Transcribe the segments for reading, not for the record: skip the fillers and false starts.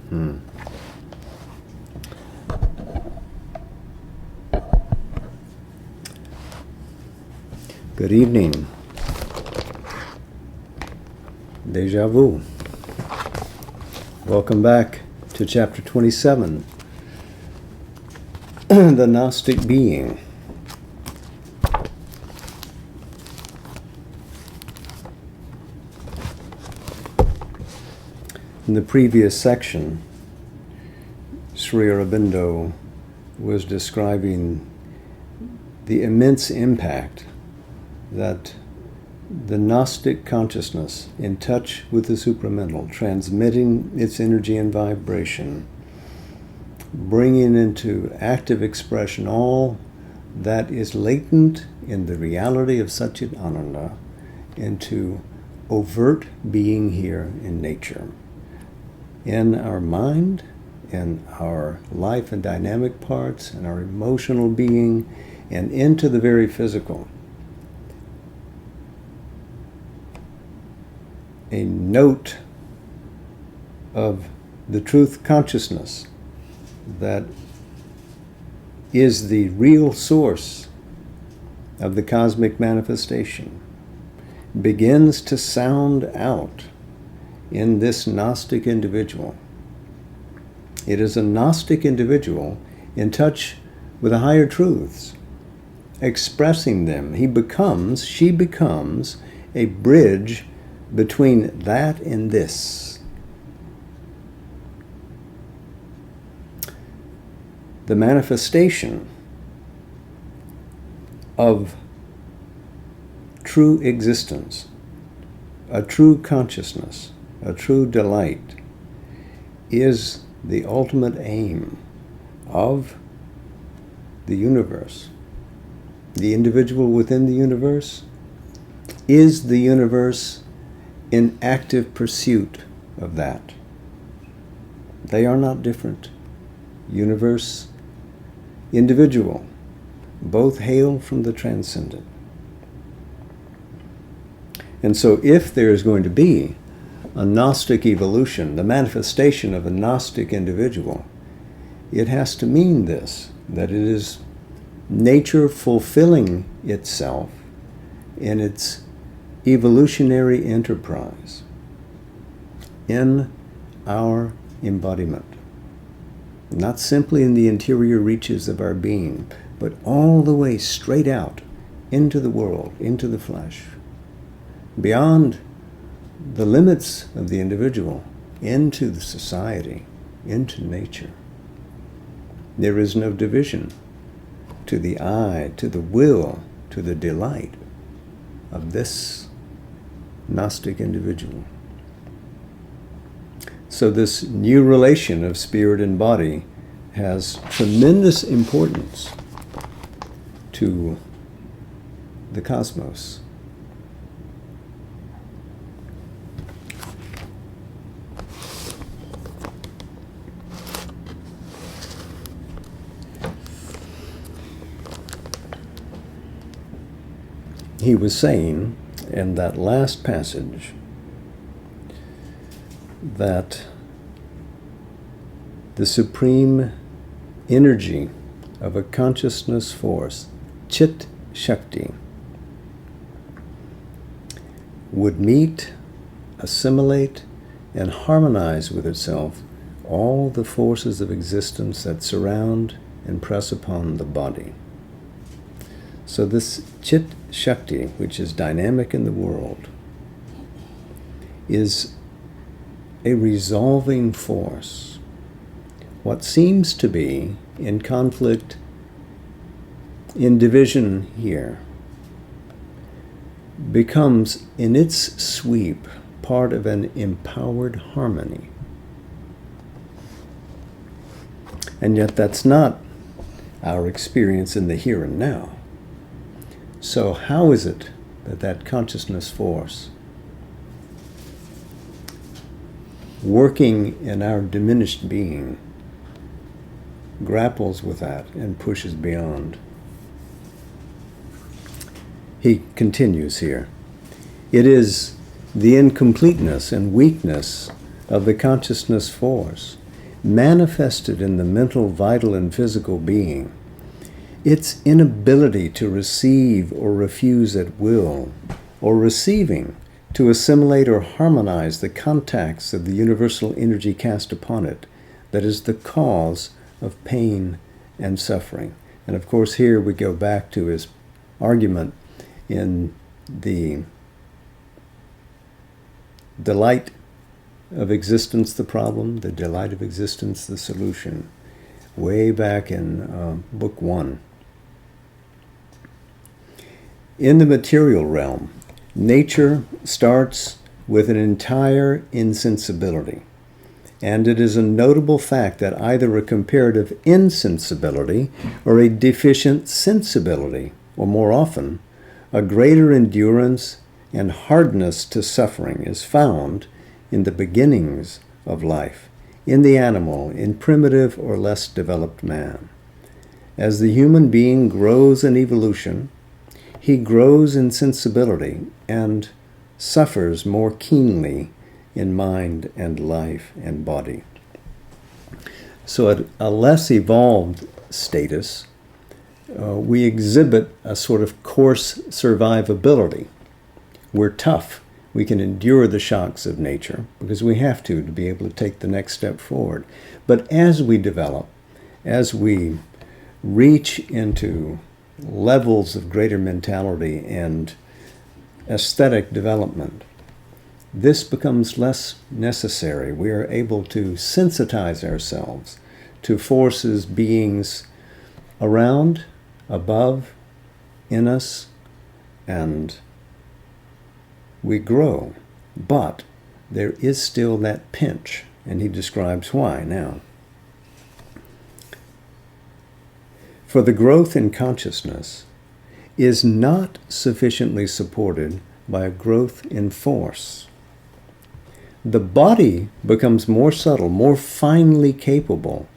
Good evening. Deja vu. Welcome back to chapter 27, the Gnostic Being. In the previous section, Sri Aurobindo was describing the immense impact that the Gnostic consciousness, in touch with the supramental, transmitting its energy and vibration, bringing into active expression all that is latent in the reality of Satchit Ananda into overt being here in nature. In our mind, in our life and dynamic parts, in our emotional being, and into the very physical. A note of the truth consciousness that is the real source of the cosmic manifestation begins to sound out in this Gnostic individual. It is a Gnostic individual in touch with the higher truths, expressing them. She becomes a bridge between that and this. The manifestation of true existence, a true consciousness, a true delight, is the ultimate aim of the universe. The individual within the universe is the universe in active pursuit of that. They are not different. Universe, individual, both hail from the transcendent. And so if there is going to be a Gnostic evolution, the manifestation of a Gnostic individual, it has to mean this, that it is nature fulfilling itself in its evolutionary enterprise in our embodiment. Not simply in the interior reaches of our being, but all the way straight out into the world, into the flesh, beyond the limits of the individual, into the society, into nature. There is no division to the eye, to the will, to the delight of this Gnostic individual. So this new relation of spirit and body has tremendous importance to the cosmos. He was saying in that last passage that the supreme energy of a consciousness force, Chit Shakti, would meet, assimilate, and harmonize with itself all the forces of existence that surround and press upon the body. So this Chit Shakti, which is dynamic in the world, is a resolving force. What seems to be in conflict, in division here, becomes in its sweep part of an empowered harmony. And yet that's not our experience in the here and now. So how is it that that consciousness force, working in our diminished being, grapples with that and pushes beyond? He continues here. It is the incompleteness and weakness of the consciousness force manifested in the mental, vital, and physical being. Its inability to receive or refuse at will, or receiving to assimilate or harmonize the contacts of the universal energy cast upon it, that is the cause of pain and suffering. And of course here we go back to his argument in the delight of existence, the problem, the delight of existence, the solution, way back in Book 1. In the material realm, nature starts with an entire insensibility. And it is a notable fact that either a comparative insensibility or a deficient sensibility, or more often, a greater endurance and hardness to suffering is found in the beginnings of life, in the animal, in primitive or less developed man. As the human being grows in evolution, he grows in sensibility and suffers more keenly in mind and life and body. So at a less evolved status, we exhibit a sort of coarse survivability. We're tough. We can endure the shocks of nature because we have to be able to take the next step forward. But as we develop, as we reach into levels of greater mentality and aesthetic development, this becomes less necessary. We are able to sensitize ourselves to forces, beings around, above, in us, and we grow. But there is still that pinch, and he describes why now. For the growth in consciousness is not sufficiently supported by a growth in force. The body becomes more subtle, more finely capable,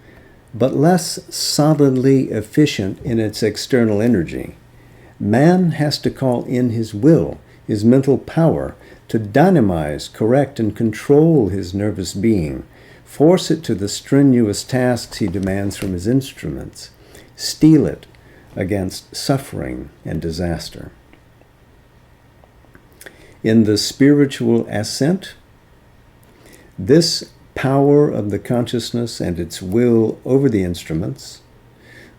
but less solidly efficient in its external energy. Man has to call in his will, his mental power, to dynamize, correct, and control his nervous being, force it to the strenuous tasks he demands from his instruments, steel it against suffering and disaster. In the spiritual ascent, this power of the consciousness and its will over the instruments,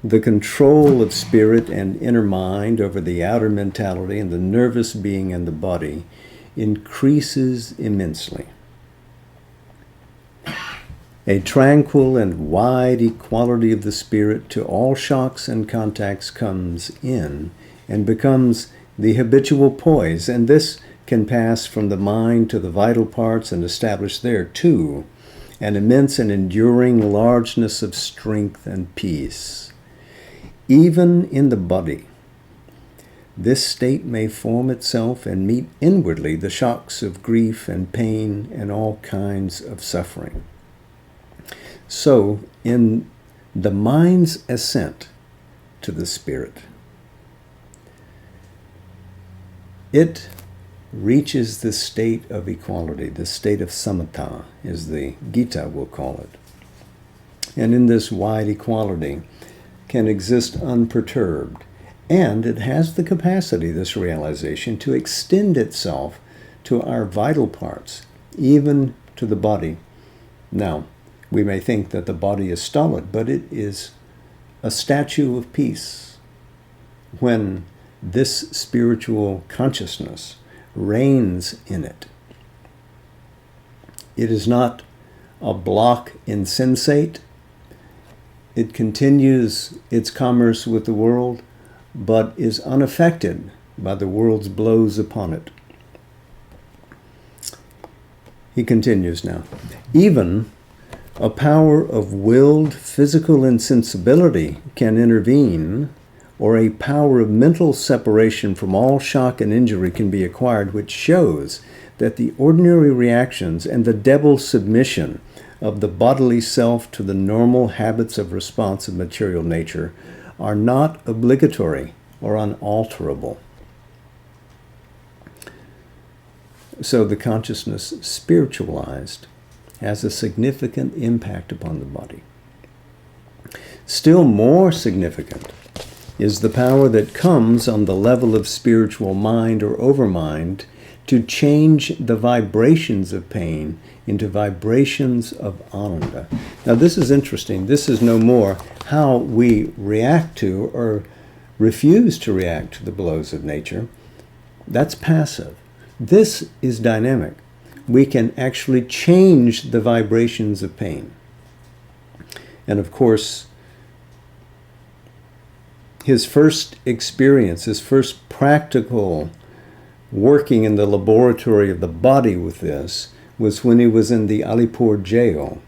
the control of spirit and inner mind over the outer mentality and the nervous being and the body, increases immensely. A tranquil and wide equality of the spirit to all shocks and contacts comes in and becomes the habitual poise, and this can pass from the mind to the vital parts and establish there, too, an immense and enduring largeness of strength and peace. Even in the body, this state may form itself and meet inwardly the shocks of grief and pain and all kinds of suffering. So, in the mind's ascent to the spirit, it reaches the state of equality, the state of samatha, as the Gita will call it. And in this wide equality can exist unperturbed. And it has the capacity, this realization, to extend itself to our vital parts, even to the body. Now, we may think that the body is stolid, but it is a statue of peace when this spiritual consciousness reigns in it. It is not a block insensate. It continues its commerce with the world, but is unaffected by the world's blows upon it. He continues now. Even a power of willed physical insensibility can intervene, or a power of mental separation from all shock and injury can be acquired, which shows that the ordinary reactions and the devil's submission of the bodily self to the normal habits of response of material nature are not obligatory or unalterable. So the consciousness spiritualized has a significant impact upon the body. Still more significant is the power that comes on the level of spiritual mind or overmind to change the vibrations of pain into vibrations of ananda. Now this is interesting. This is no more how we react to or refuse to react to the blows of nature. That's passive. This is dynamic. We can actually change the vibrations of pain. And of course, his first experience, his first practical working in the laboratory of the body with this was when he was in the Alipur jail.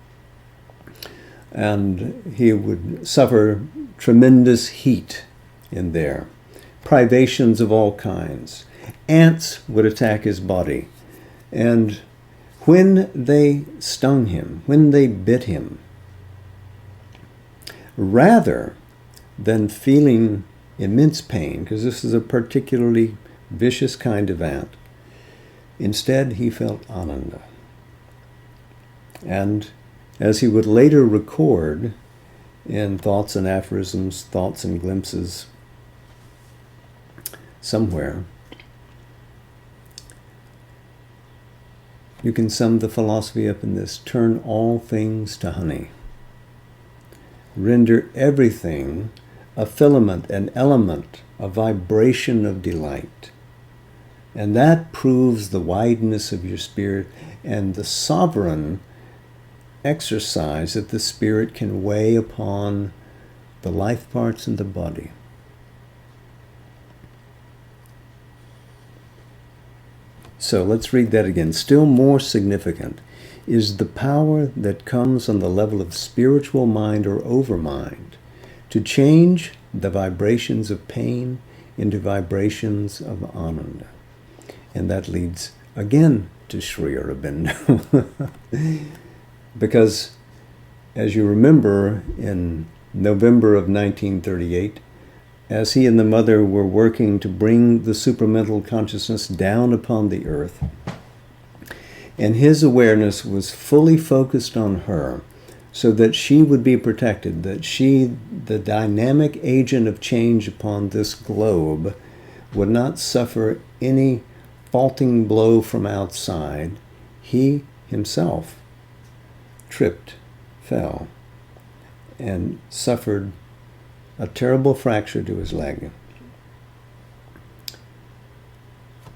And he would suffer tremendous heat in there, privations of all kinds. Ants would attack his body. And when they stung him, when they bit him, rather than feeling immense pain, because this is a particularly vicious kind of ant, instead he felt ananda. And as he would later record in Thoughts and Aphorisms, Thoughts and Glimpses, somewhere, you can sum the philosophy up in this: turn all things to honey. Render everything a filament, an element, a vibration of delight. And that proves the wideness of your spirit and the sovereign exercise that the spirit can weigh upon the life parts in the body. So let's read that again. Still more significant is the power that comes on the level of spiritual mind or overmind to change the vibrations of pain into vibrations of ananda. And that leads again to Sri Aurobindo. Because, as you remember, in November of 1938, as he and the mother were working to bring the supramental consciousness down upon the earth, and his awareness was fully focused on her so that she would be protected, that she, the dynamic agent of change upon this globe, would not suffer any faulting blow from outside. He himself tripped, fell, and suffered a terrible fracture to his leg.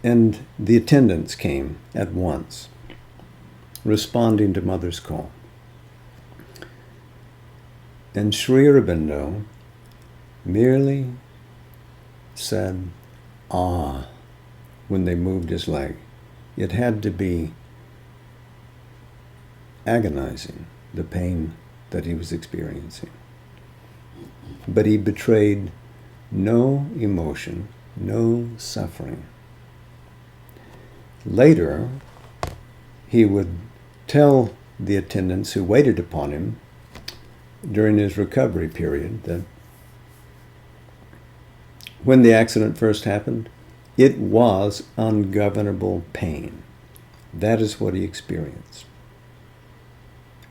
And the attendants came at once, responding to Mother's call. And Sri Aurobindo merely said, "Ah," when they moved his leg. It had to be agonizing, the pain that he was experiencing. But he betrayed no emotion, no suffering. Later, he would tell the attendants who waited upon him during his recovery period that when the accident first happened, it was ungovernable pain. That is what he experienced.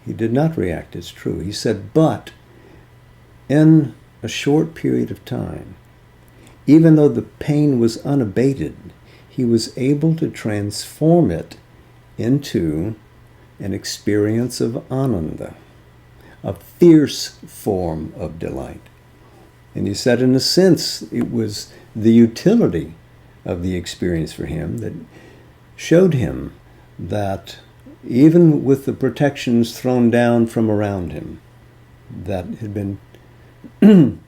He did not react, it's true. He said, but in a short period of time, even though the pain was unabated, he was able to transform it into an experience of ananda, a fierce form of delight. And he said, in a sense, it was the utility of the experience for him that showed him that even with the protections thrown down from around him, that had been, in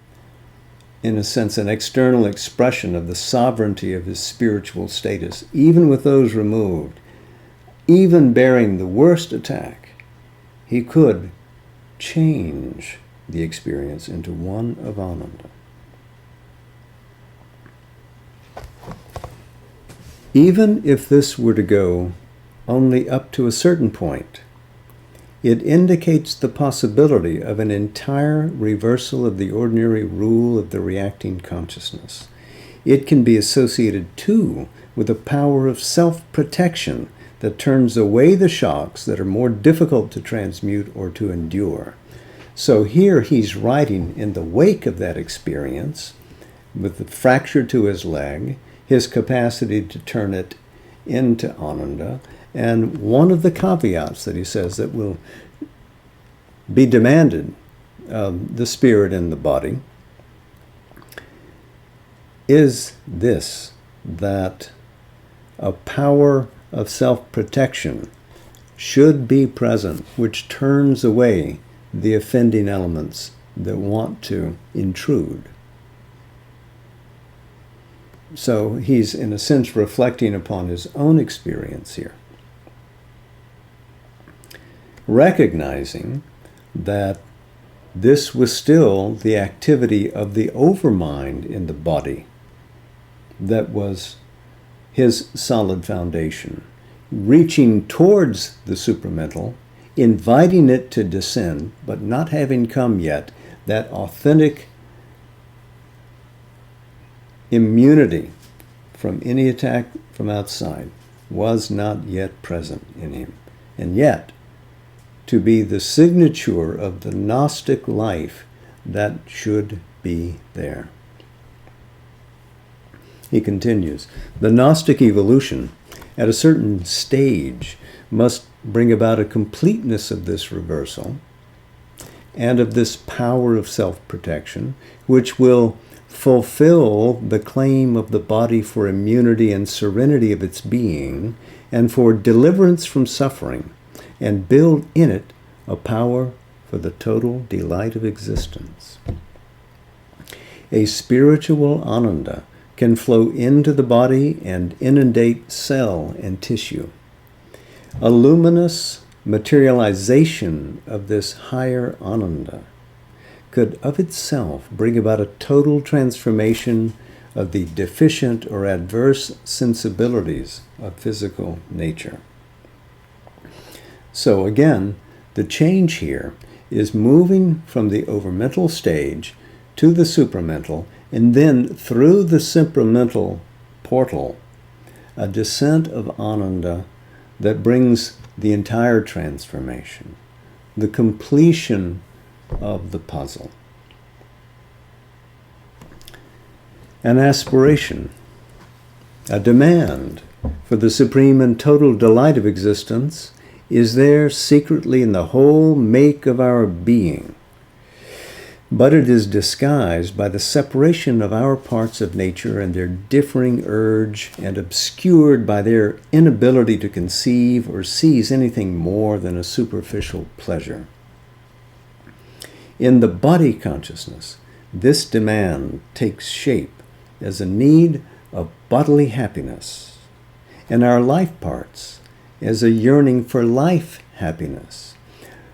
a sense, an external expression of the sovereignty of his spiritual status, even with those removed, even bearing the worst attack, he could change the experience into one of ananda. Even if this were to go only up to a certain point, it indicates the possibility of an entire reversal of the ordinary rule of the reacting consciousness. It can be associated, too, with a power of self-protection that turns away the shocks that are more difficult to transmute or to endure. So here he's writing in the wake of that experience, with the fracture to his leg, his capacity to turn it into Ananda, and one of the caveats that he says that will be demanded of the spirit and the body is this, that a power of self-protection should be present, which turns away the offending elements that want to intrude. So he's, in a sense, reflecting upon his own experience here, recognizing that this was still the activity of the overmind in the body that was his solid foundation, reaching towards the supramental, inviting it to descend, but not having come yet, that authentic immunity from any attack from outside was not yet present in him. And yet, to be the signature of the Gnostic life that should be there. He continues, the Gnostic evolution at a certain stage must bring about a completeness of this reversal and of this power of self-protection, which will fulfill the claim of the body for immunity and serenity of its being, and for deliverance from suffering, and build in it a power for the total delight of existence. A spiritual Ananda can flow into the body and inundate cell and tissue. A luminous materialization of this higher Ananda could of itself bring about a total transformation of the deficient or adverse sensibilities of physical nature. So again, the change here is moving from the overmental stage to the supramental, and then through the supramental portal, a descent of Ananda that brings the entire transformation, the completion of the puzzle. An aspiration, a demand for the supreme and total delight of existence is there secretly in the whole make of our being, but it is disguised by the separation of our parts of nature and their differing urge, and obscured by their inability to conceive or seize anything more than a superficial pleasure. In the body consciousness, this demand takes shape as a need of bodily happiness, and our life parts as a yearning for life happiness,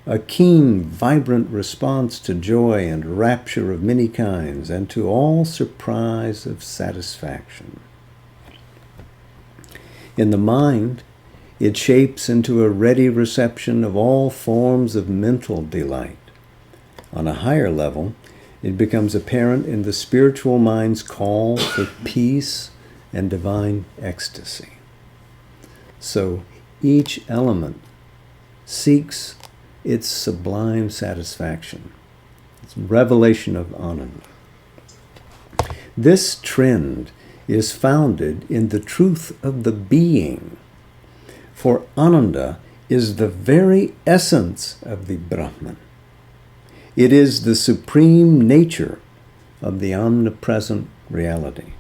a keen, vibrant response to joy and rapture of many kinds, and to all surprise of satisfaction. In the mind, it shapes into a ready reception of all forms of mental delight. On a higher level, it becomes apparent in the spiritual mind's call for peace and divine ecstasy. So each element seeks its sublime satisfaction, its revelation of Ananda. This trend is founded in the truth of the being, for Ananda is the very essence of the Brahman. It is the supreme nature of the omnipresent reality.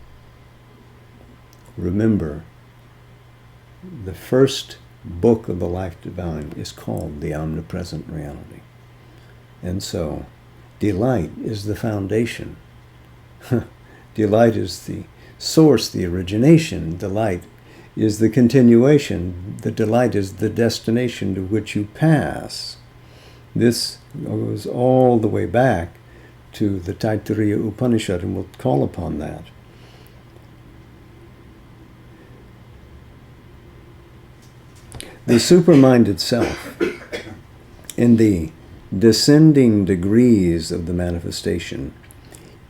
Remember, the first book of the Life Divine is called the Omnipresent Reality. And so, delight is the foundation. Delight is the source, the origination. Delight is the continuation. The delight is the destination to which you pass. This goes all the way back to the Taittiriya Upanishad, and we'll call upon that. The supermind itself, in the descending degrees of the manifestation,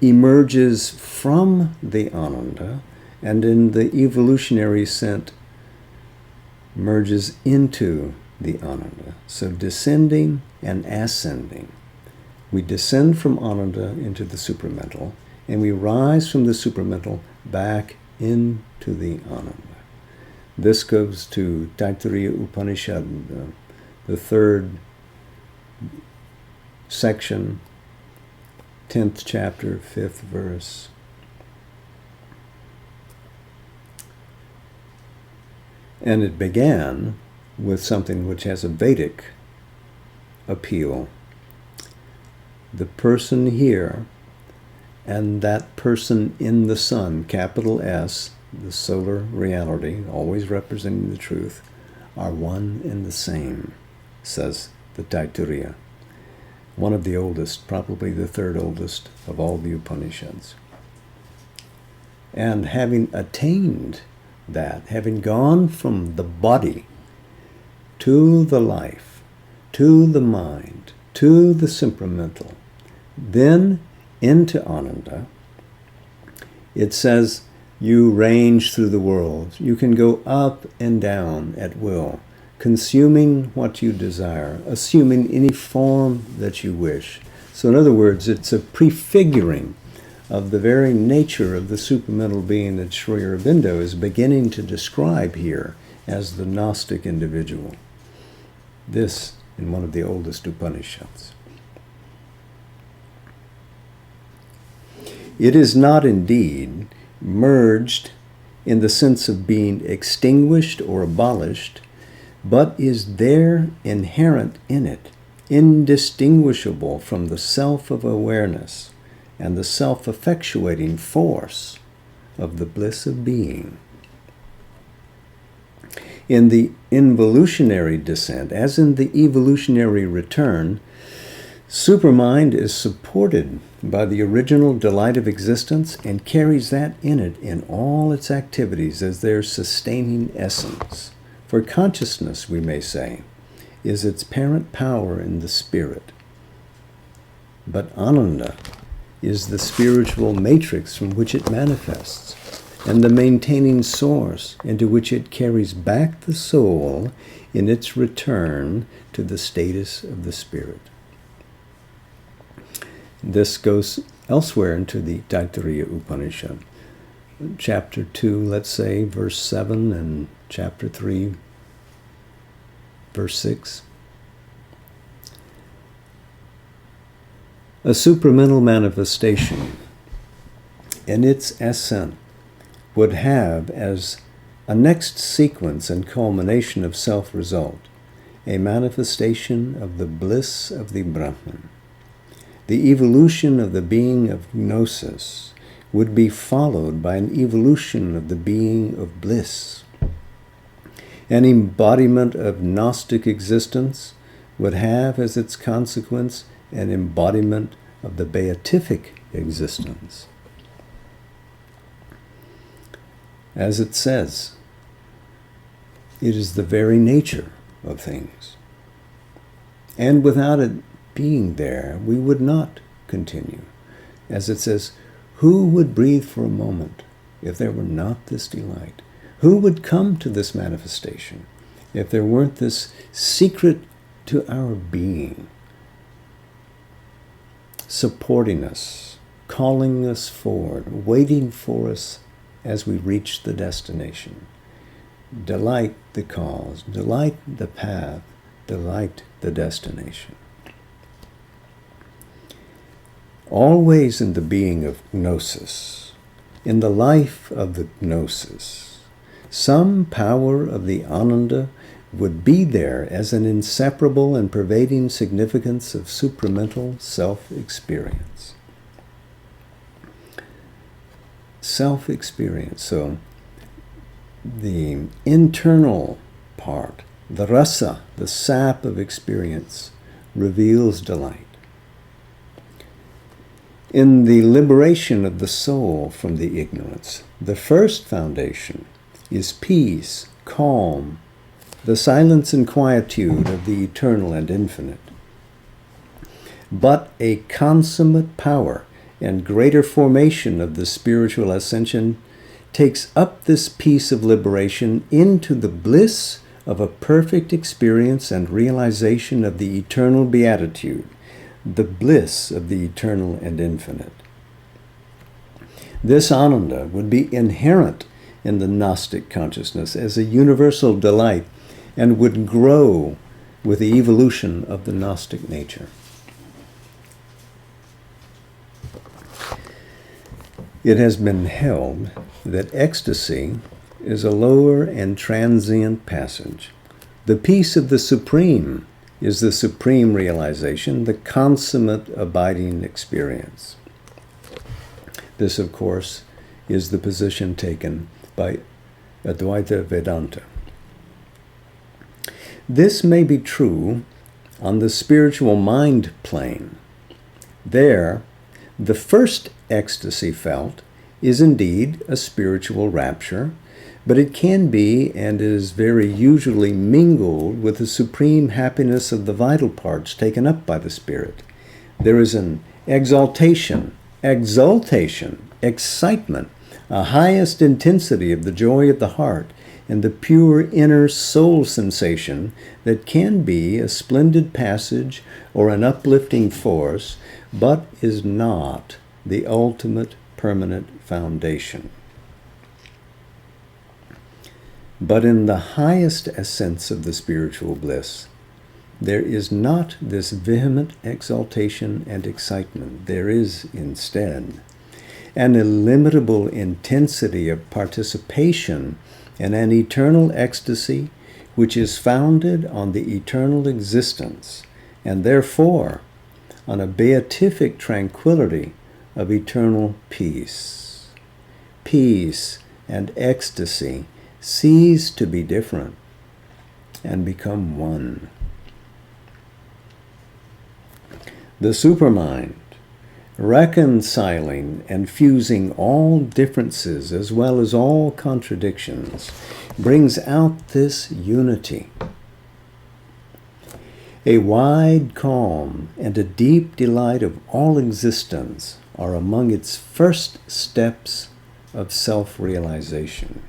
emerges from the Ananda, and in the evolutionary sense merges into the Ananda. So descending and ascending. We descend from Ananda into the supramental, and we rise from the supramental back into the Ananda. This goes to Taittiriya Upanishad, the third section, 10th chapter, 5th verse. And it began with something which has a Vedic appeal. The person here and that person in the sun, capital S, the solar reality, always representing the truth, are one and the same, says the Taittiriya. One of the oldest, probably the third oldest of all the Upanishads. And having attained that, having gone from the body to the life, to the mind, to the supramental, then into Ananda, it says you range through the world. You can go up and down at will, consuming what you desire, assuming any form that you wish. So in other words, it's a prefiguring of the very nature of the supramental being that Sri Aurobindo is beginning to describe here as the Gnostic individual. This in one of the oldest Upanishads. It is not indeed merged in the sense of being extinguished or abolished, but is there inherent in it, indistinguishable from the self of awareness and the self-effectuating force of the bliss of being. In the involutionary descent, as in the evolutionary return, supermind is supported by the original delight of existence and carries that in it in all its activities as their sustaining essence. For consciousness, we may say, is its parent power in the spirit. But Ananda is the spiritual matrix from which it manifests, and the maintaining source into which it carries back the soul in its return to the status of the spirit. This goes elsewhere into the Taittiriya Upanishad. Chapter 2, let's say, verse 7, and chapter 3, verse 6. A supramental manifestation in its ascent would have as a next sequence and culmination of self-result a manifestation of the bliss of the Brahman. The evolution of the being of gnosis would be followed by an evolution of the being of bliss. An embodiment of Gnostic existence would have as its consequence an embodiment of the beatific existence. As it says, it is the very nature of things. And without it being there, we would not continue. As it says, who would breathe for a moment if there were not this delight? Who would come to this manifestation if there weren't this secret to our being, supporting us, calling us forward, waiting for us as we reach the destination? Delight the cause, delight the path, delight the destination. Always in the being of gnosis, in the life of the gnosis, some power of the Ananda would be there as an inseparable and pervading significance of supramental self-experience. Self-experience. So the internal part, the rasa, the sap of experience, reveals delight. In the liberation of the soul from the ignorance, the first foundation is peace, calm, the silence and quietude of the eternal and infinite. But a consummate power and greater formation of the spiritual ascension takes up this peace of liberation into the bliss of a perfect experience and realization of the eternal beatitude, the bliss of the eternal and infinite. This Ananda would be inherent in the Gnostic consciousness as a universal delight and would grow with the evolution of the Gnostic nature. It has been held that ecstasy is a lower and transient passage. The peace of the Supreme is the supreme realization, the consummate abiding experience. This, of course, is the position taken by Advaita Vedanta. This may be true on the spiritual mind plane. There, the first ecstasy felt is indeed a spiritual rapture, but it can be and is very usually mingled with the supreme happiness of the vital parts taken up by the spirit. There is an exaltation, excitement, a highest intensity of the joy of the heart, and the pure inner soul sensation that can be a splendid passage or an uplifting force, but is not the ultimate permanent foundation. But in the highest ascents of the spiritual bliss, there is not this vehement exaltation and excitement. There is instead an illimitable intensity of participation in an eternal ecstasy which is founded on the eternal existence and therefore on a beatific tranquility of eternal peace. Peace and ecstasy cease to be different and become one. The supermind, reconciling and fusing all differences as well as all contradictions, brings out this unity. A wide calm and a deep delight of all existence are among its first steps of self-realization.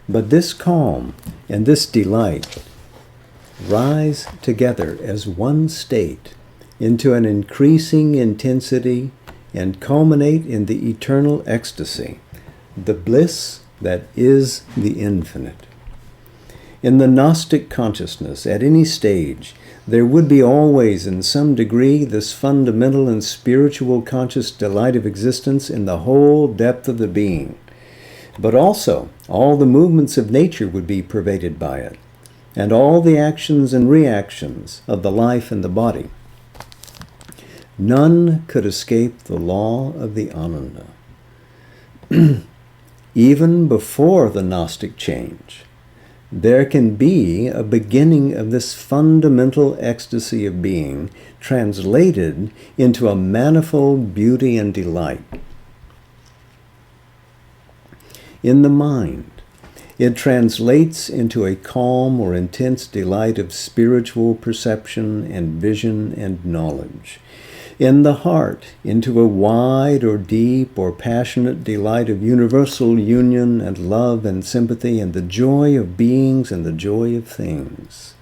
But this calm and this delight rise together as one state into an increasing intensity and culminate in the eternal ecstasy, the bliss that is the infinite. In the Gnostic consciousness, at any stage, there would be always, in some degree, this fundamental and spiritual conscious delight of existence in the whole depth of the being. But also, all the movements of nature would be pervaded by it, and all the actions and reactions of the life and the body. None could escape the law of the Ananda. Even before the Gnostic change, there can be a beginning of this fundamental ecstasy of being translated into a manifold beauty and delight. In the mind, it translates into a calm or intense delight of spiritual perception and vision and knowledge. In the heart, into a wide or deep or passionate delight of universal union and love and sympathy and the joy of beings and the joy of things.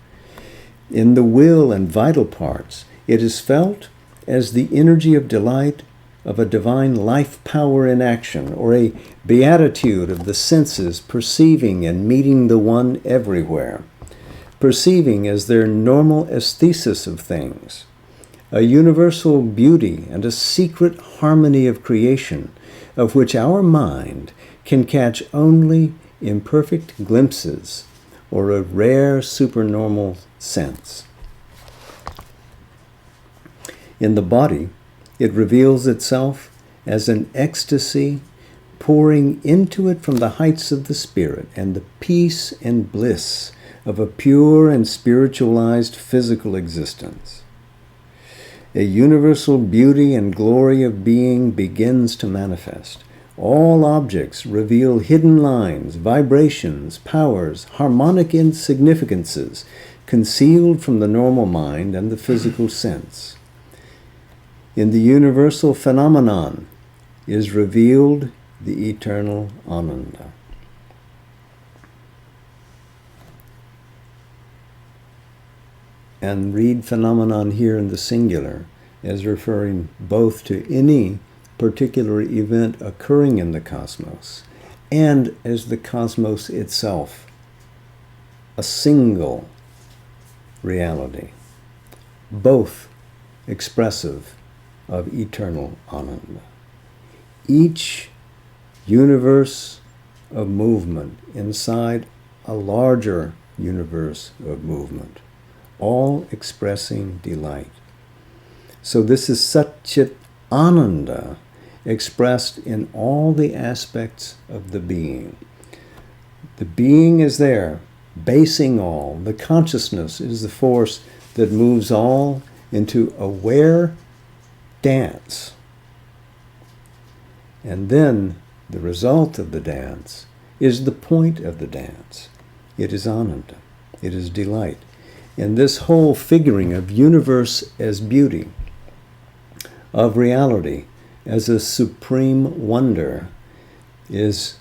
In the will and vital parts, it is felt as the energy of delight of a divine life power in action, or a beatitude of the senses perceiving and meeting the one everywhere, perceiving as their normal aesthesis of things, a universal beauty and a secret harmony of creation, of which our mind can catch only imperfect glimpses or a rare supernormal sense. In the body, it reveals itself as an ecstasy pouring into it from the heights of the spirit and the peace and bliss of a pure and spiritualized physical existence. A universal beauty and glory of being begins to manifest. All objects reveal hidden lines, vibrations, powers, harmonic insignificances concealed from the normal mind and the physical sense. In the universal phenomenon is revealed the eternal Ananda. and read phenomenon here in the singular as referring both to any particular event occurring in the cosmos and as the cosmos itself, a single reality, both expressive of eternal Ananda. Each universe of movement inside a larger universe of movement, all expressing delight. So this is Satchit Ananda expressed in all the aspects of the being. The being is there, basing all. The consciousness is the force that moves all into aware dance. And then the result of the dance is the point of the dance. It is Ananda. It is delight. And this whole figuring of universe as beauty, of reality as a supreme wonder, is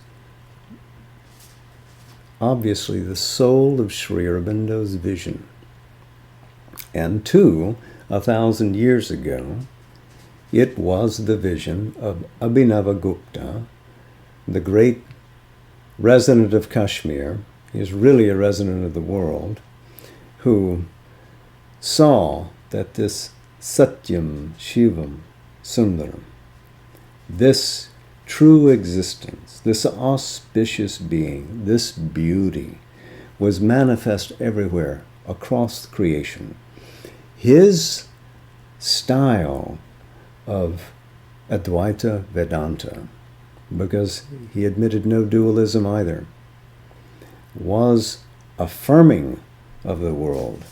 obviously the soul of Sri Aurobindo's vision. And 1,000 years ago, it was the vision of Abhinavagupta, the great resident of Kashmir. He is really a resident of the world, who saw that this Satyam Shivam Sundaram, this true existence, this auspicious being, this beauty, was manifest everywhere across creation. His style of Advaita Vedanta, because he admitted no dualism either, was affirming of the world,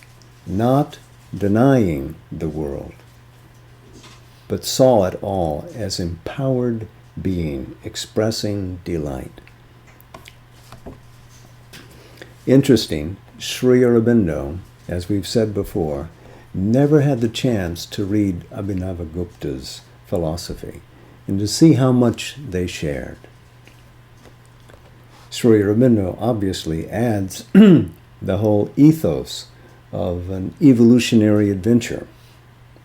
not denying the world, but saw it all as empowered being expressing delight. Interesting, Sri Aurobindo, as we've said before, never had the chance to read Abhinavagupta's philosophy and to see how much they shared. Sri Aurobindo obviously adds the whole ethos of an evolutionary adventure,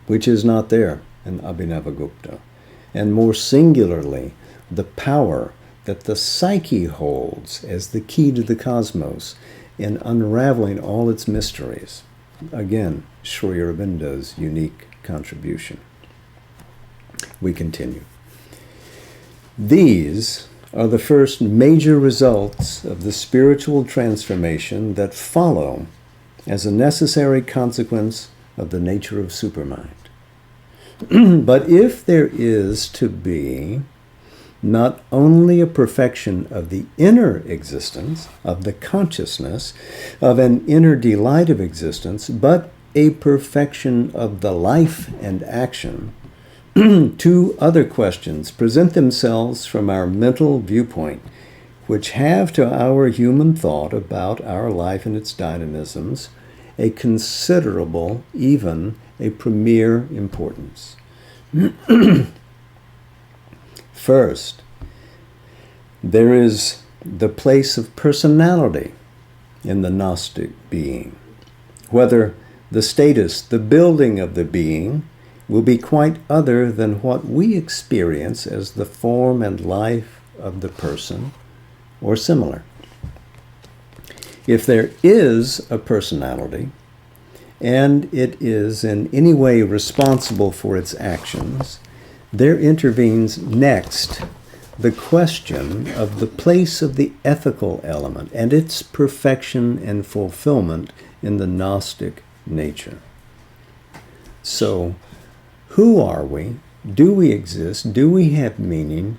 which is not there in Abhinavagupta, and more singularly, the power that the psyche holds as the key to the cosmos in unraveling all its mysteries. Again, Sri Aurobindo's unique contribution. We continue. These are the first major results of the spiritual transformation that follow as a necessary consequence of the nature of supermind. But if there is to be not only a perfection of the inner existence, of the consciousness, of an inner delight of existence, but a perfection of the life and action, two other questions present themselves from our mental viewpoint, which have to our human thought about our life and its dynamisms a considerable, even a premier importance. First, there is the place of personality in the Gnostic being, whether the status, the building of the being, will be quite other than what we experience as the form and life of the person, or similar. If there is a personality, and it is in any way responsible for its actions, there intervenes next the question of the place of the ethical element and its perfection and fulfillment in the Gnostic nature. So, who are we? Do we exist? Do we have meaning?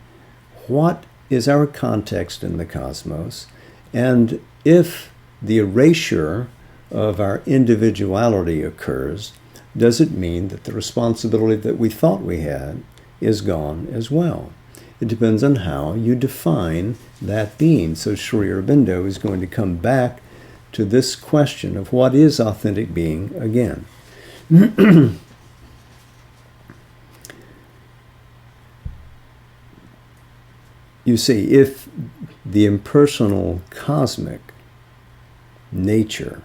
What is our context in the cosmos? And if the erasure of our individuality occurs, does it mean that the responsibility that we thought we had is gone as well? It depends on how you define that being. So Sri Aurobindo is going to come back to this question of what is authentic being again. You see, if the impersonal cosmic nature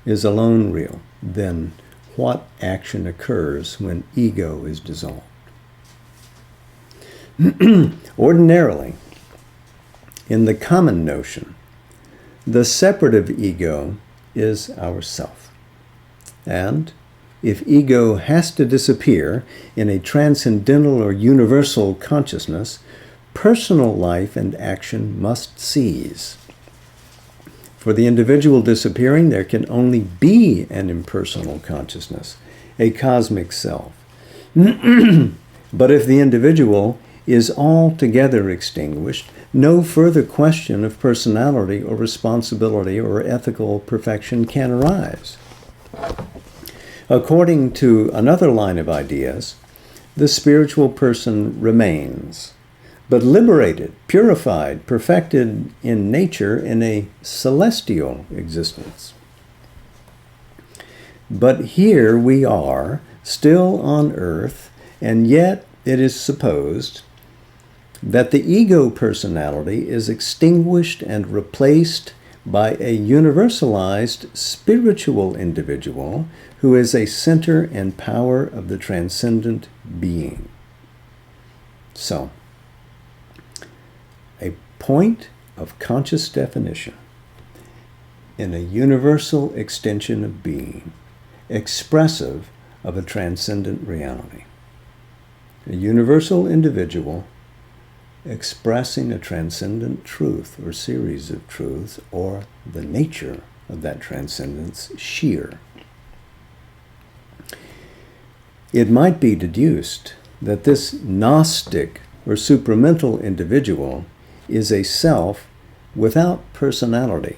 is alone real, then what action occurs when ego is dissolved? Ordinarily, in the common notion, the separative ego is ourself. And if ego has to disappear in a transcendental or universal consciousness, personal life and action must cease. For the individual disappearing, there can only be an impersonal consciousness, a cosmic self. But if the individual is altogether extinguished, no further question of personality or responsibility or ethical perfection can arise. According to another line of ideas, the spiritual person remains, but liberated, purified, perfected in nature in a celestial existence. But here we are, still on earth, and yet it is supposed that the ego personality is extinguished and replaced by a universalized spiritual individual who is a center and power of the transcendent being. So, a point of conscious definition in a universal extension of being, expressive of a transcendent reality. A universal individual expressing a transcendent truth or series of truths, or the nature of that transcendence, sheer. It might be deduced that this Gnostic or supramental individual is a self without personality,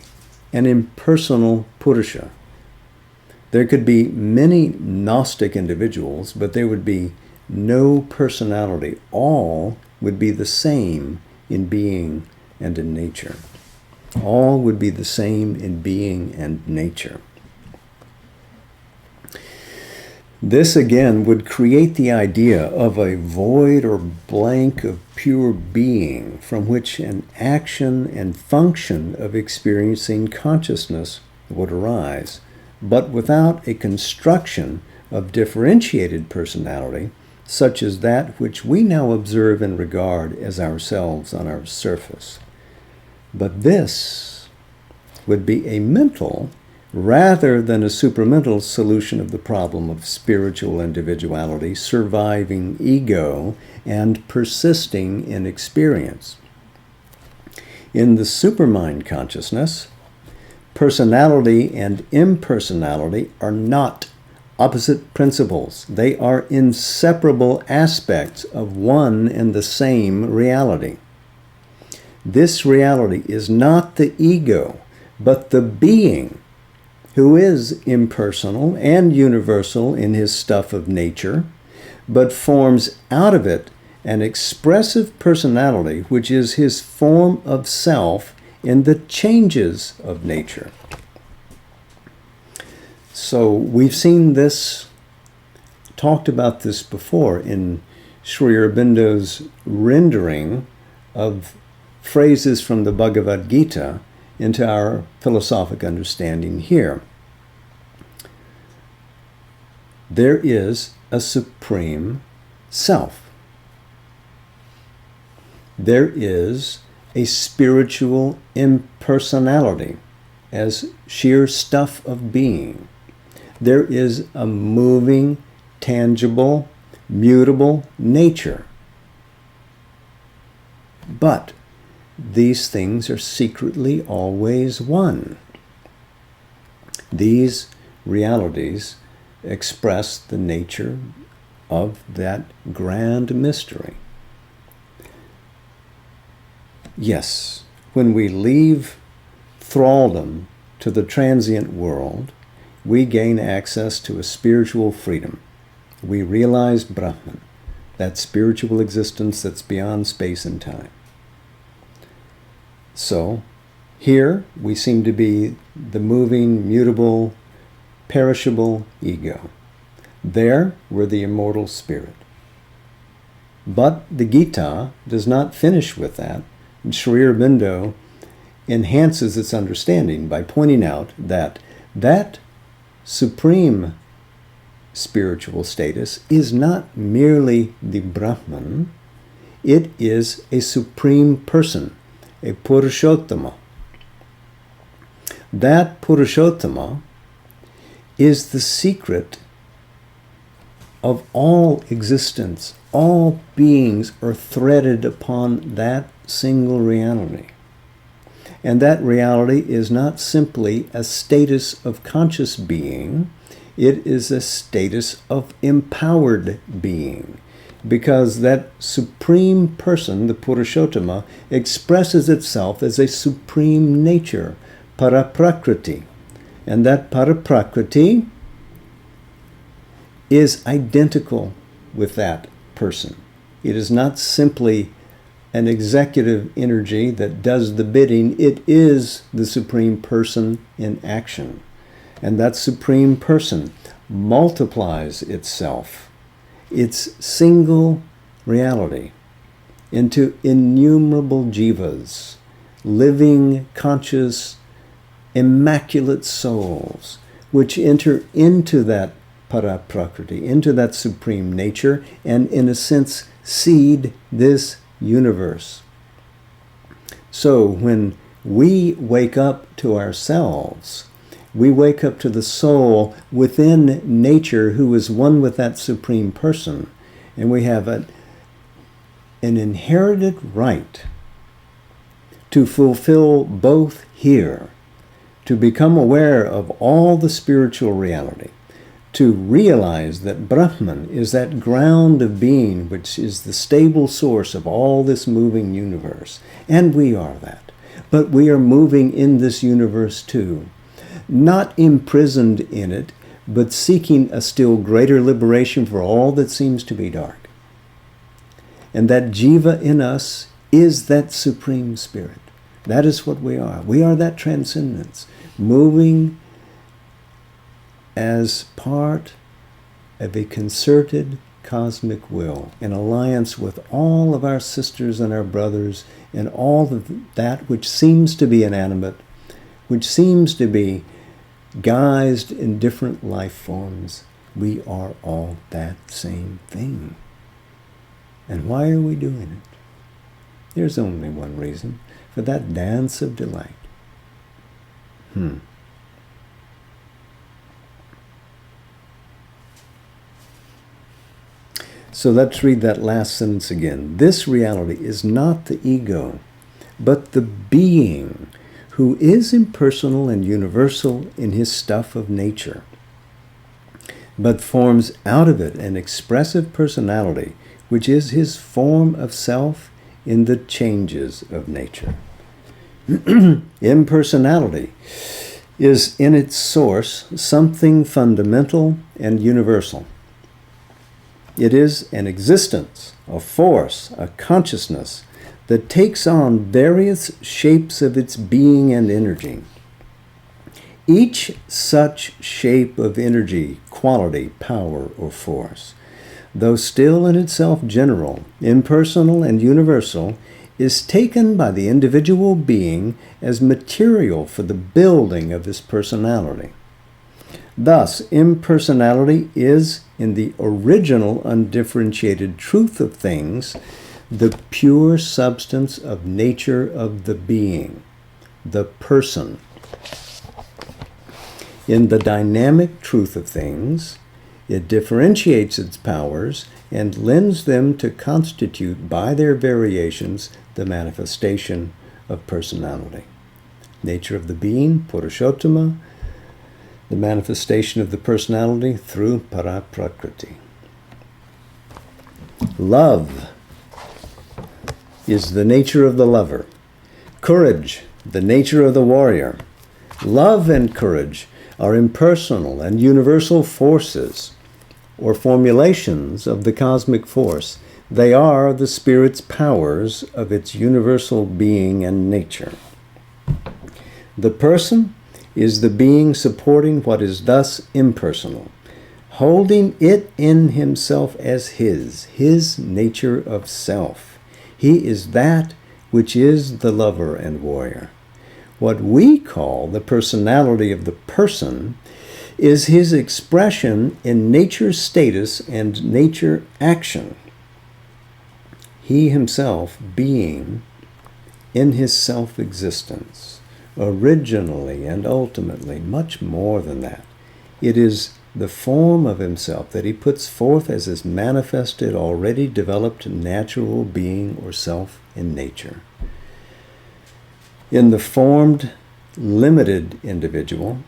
an impersonal Purusha. There could be many Gnostic individuals, but there would be no personality. All would be the same in being and in nature. All would be the same in being and nature. This again would create the idea of a void or blank of pure being from which an action and function of experiencing consciousness would arise, but without a construction of differentiated personality, such as that which we now observe and regard as ourselves on our surface. But this would be a mental rather than a supramental solution of the problem of spiritual individuality surviving ego and persisting in experience. In the supermind consciousness, personality and impersonality are not opposite principles. They are inseparable aspects of one and the same reality. This reality is not the ego, but the being who is impersonal and universal in his stuff of nature, but forms out of it an expressive personality which is his form of self in the changes of nature. So we've seen this, talked about this before in Sri Aurobindo's rendering of phrases from the Bhagavad Gita into our philosophic understanding here. There is a supreme self. There is a spiritual impersonality as sheer stuff of being. There is a moving, tangible, mutable nature. But these things are secretly always one. These realities express the nature of that grand mystery. Yes, when we leave thraldom to the transient world, we gain access to a spiritual freedom. We realize Brahman, that spiritual existence that's beyond space and time. So, here we seem to be the moving, mutable, perishable ego. There we're the immortal spirit. But the Gita does not finish with that. And Sri Aurobindo enhances its understanding by pointing out that supreme spiritual status is not merely the Brahman, it is a supreme person, a Purushottama. That Purushottama is the secret of all existence. All beings are threaded upon that single reality. And that reality is not simply a status of conscious being, it is a status of empowered being. Because that supreme person, the Purushottama, expresses itself as a supreme nature, Paraprakriti. And that Paraprakriti is identical with that person. It is not simply an executive energy that does the bidding. It is the supreme person in action. And that supreme person multiplies itself, its single reality, into innumerable jivas, living, conscious, immaculate souls, which enter into that Paraprakriti, into that supreme nature, and in a sense seed this universe. So when we wake up to ourselves, we wake up to the soul within nature who is one with that supreme person, and we have an inherited right to fulfill both here, to become aware of all the spiritual reality, to realize that Brahman is that ground of being which is the stable source of all this moving universe. And we are that. But we are moving in this universe too, not imprisoned in it, but seeking a still greater liberation for all that seems to be dark. And that jiva in us is that supreme spirit. That is what we are. We are that transcendence, moving as part of a concerted cosmic will, in alliance with all of our sisters and our brothers, and all of that which seems to be inanimate, which seems to be guised in different life forms. We are all that same thing. And why are we doing it? There's only one reason, for that dance of delight. So let's read that last sentence again. This reality is not the ego, but the being who is impersonal and universal in his stuff of nature, but forms out of it an expressive personality, which is his form of self in the changes of nature. Impersonality is in its source something fundamental and universal. It is an existence, a force, a consciousness that takes on various shapes of its being and energy. Each such shape of energy, quality, power, or force, though still in itself general, impersonal, and universal, is taken by the individual being as material for the building of his personality. Thus, impersonality is, in the original undifferentiated truth of things, the pure substance of nature of the being, the person. In the dynamic truth of things, it differentiates its powers and lends them to constitute by their variations the manifestation of personality. Nature of the being, Purushottama, the manifestation of the personality through Paraprakriti. Love is the nature of the lover. Courage, the nature of the warrior. Love and courage are impersonal and universal forces, or formulations of the cosmic force. They are the spirit's powers of its universal being and nature. The person is the being supporting what is thus impersonal, holding it in himself as his nature of self. He is that which is the lover and warrior. What we call the personality of the person is his expression in nature status and nature action. He himself being in his self-existence, originally and ultimately, much more than that. It is the form of himself that he puts forth as his manifested, already developed natural being or self in nature. In the formed, limited individual,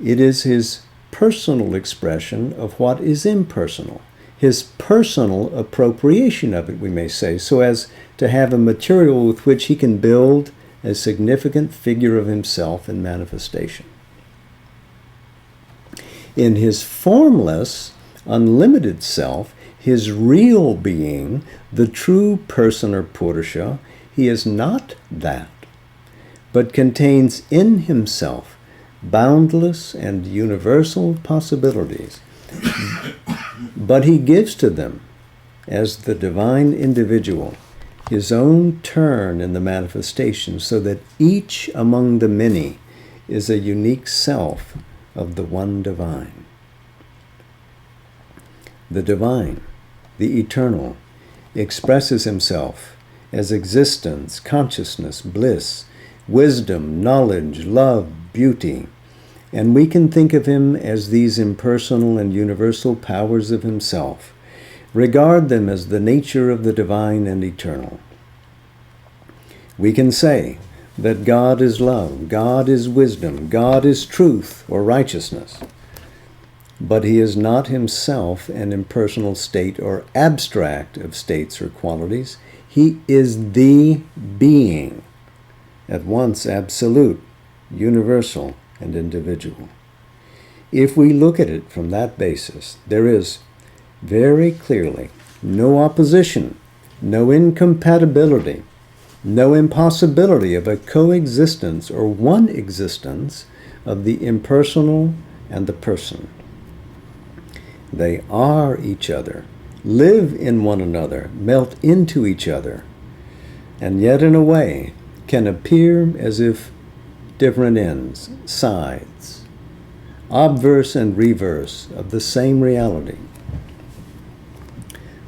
it is his personal expression of what is impersonal, his personal appropriation of it, we may say, so as to have a material with which he can build a significant figure of himself in manifestation. In his formless, unlimited self, his real being, the true person or Purusha, he is not that, but contains in himself boundless and universal possibilities. But he gives to them, as the divine individual, his own turn in the manifestation, so that each among the many is a unique self of the one divine. The divine, the eternal, expresses himself as existence, consciousness, bliss, wisdom, knowledge, love, beauty, and we can think of him as these impersonal and universal powers of himself, regard them as the nature of the divine and eternal. We can say that God is love, God is wisdom, God is truth or righteousness, but he is not himself an impersonal state or abstract of states or qualities. He is the being, at once absolute, universal, and individual. If we look at it from that basis, there is very clearly no opposition, no incompatibility, no impossibility of a coexistence or one existence of the impersonal and the person. They are each other, live in one another, melt into each other, and yet in a way can appear as if different ends, sides, obverse and reverse of the same reality.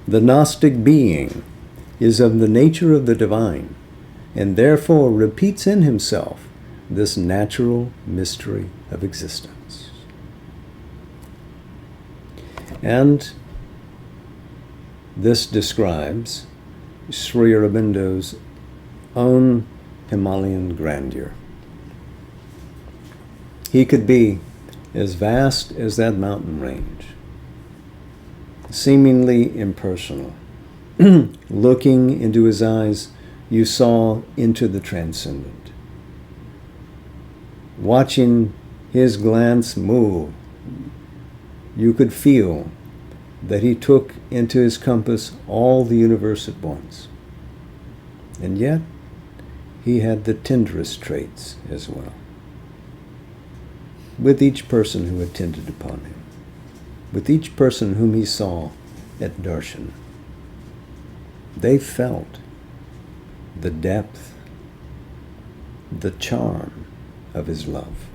The Gnostic being is of the nature of the divine, and therefore repeats in himself this natural mystery of existence. And this describes Sri Aurobindo's own Himalayan grandeur. He could be as vast as that mountain range, seemingly impersonal. Looking into his eyes, you saw into the transcendent. Watching his glance move, you could feel that he took into his compass all the universe at once. And yet, he had the tenderest traits as well, with each person who attended upon him, with each person whom he saw at darshan. They felt the depth, the charm of his love.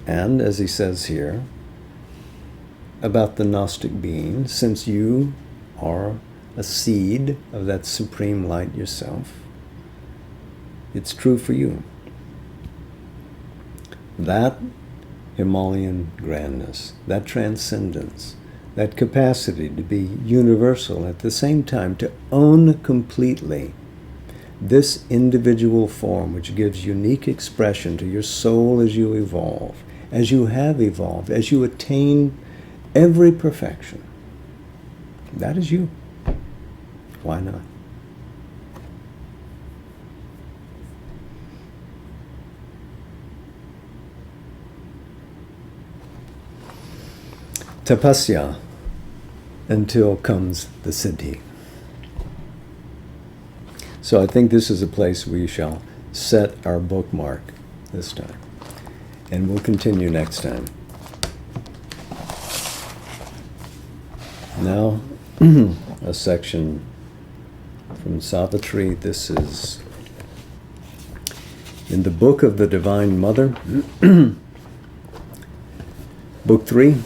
And as he says here about the Gnostic being, since you are a seed of that supreme light yourself, it's true for you. That Himalayan grandness, that transcendence, that capacity to be universal at the same time, to own completely this individual form which gives unique expression to your soul as you evolve, as you have evolved, as you attain every perfection. That is you. Why not? Tapasya until comes the Siddhi. So I think this is a place we shall set our bookmark this time. And we'll continue next time. Now, a section from Savitri. This is In the Book of the Divine Mother, Book 3,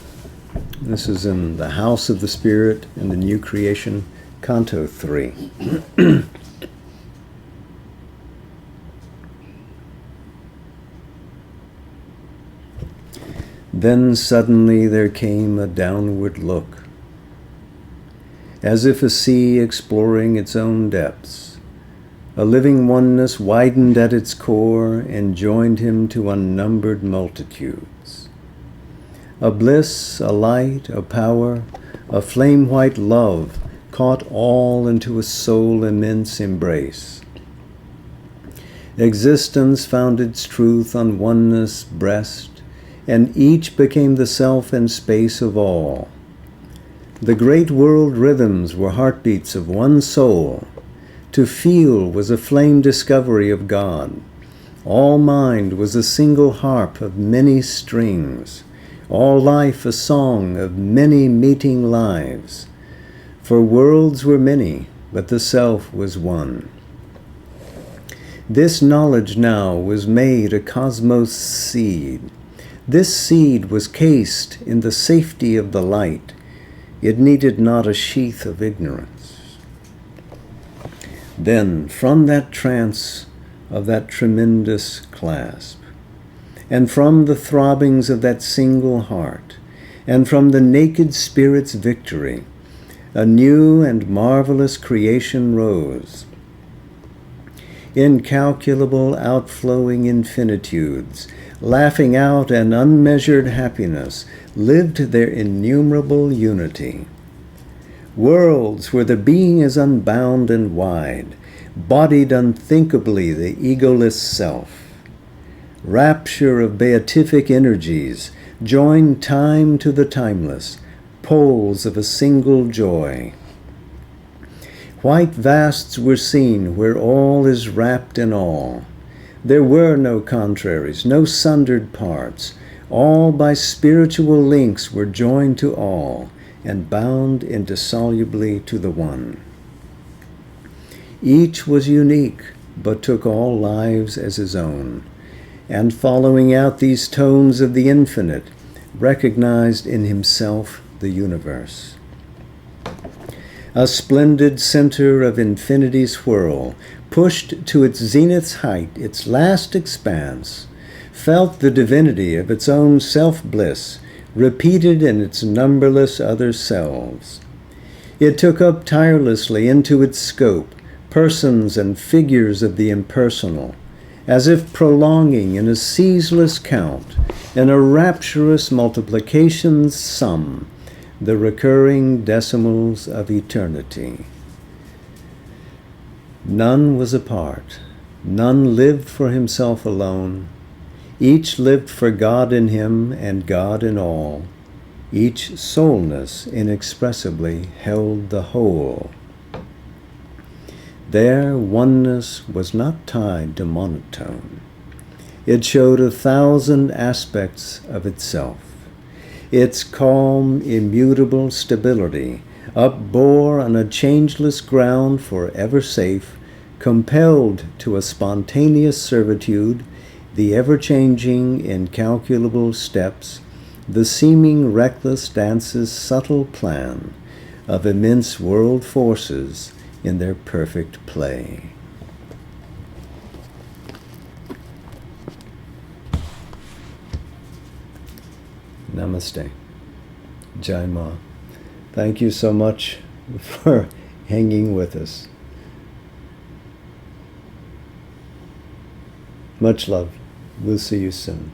this is in the House of the Spirit in the New Creation, Canto 3. Then suddenly there came a downward look, as if a sea exploring its own depths. A living oneness widened at its core and joined him to unnumbered multitudes. A bliss, a light, a power, a flame-white love caught all into a soul immense embrace. Existence found its truth on oneness' breast, and each became the self and space of all. The great world rhythms were heartbeats of one soul. To feel was a flame discovery of God. All mind was a single harp of many strings. All life a song of many meeting lives. For worlds were many, but the self was one. This knowledge now was made a cosmos seed. This seed was cased in the safety of the light. It needed not a sheath of ignorance. Then, from that trance of that tremendous clasp, and from the throbbings of that single heart, and from the naked spirit's victory, a new and marvelous creation rose. Incalculable outflowing infinitudes, laughing out an unmeasured happiness, lived their innumerable unity. Worlds where the being is unbound and wide, bodied unthinkably the egoless self. Rapture of beatific energies, join time to the timeless, poles of a single joy. White vasts were seen where all is wrapped in all. There were no contraries, no sundered parts. All by spiritual links were joined to all and bound indissolubly to the one. Each was unique, but took all lives as his own, and following out these tones of the infinite, recognized in himself the universe. A splendid center of infinity's whirl, pushed to its zenith's height, its last expanse, felt the divinity of its own self-bliss, repeated in its numberless other selves. It took up tirelessly into its scope persons and figures of the impersonal, as if prolonging in a ceaseless count, in a rapturous multiplication's sum, the recurring decimals of eternity. None was apart. None lived for himself alone. Each lived for God in him and God in all. Each soulness inexpressibly held the whole. Their oneness was not tied to monotone. It showed 1,000 aspects of itself. Its calm, immutable stability upbore on a changeless ground forever safe, compelled to a spontaneous servitude, the ever-changing, incalculable steps, the seeming reckless dance's subtle plan of immense world forces in their perfect play. Namaste. Jai Ma. Thank you so much for hanging with us. Much love. We'll see you soon.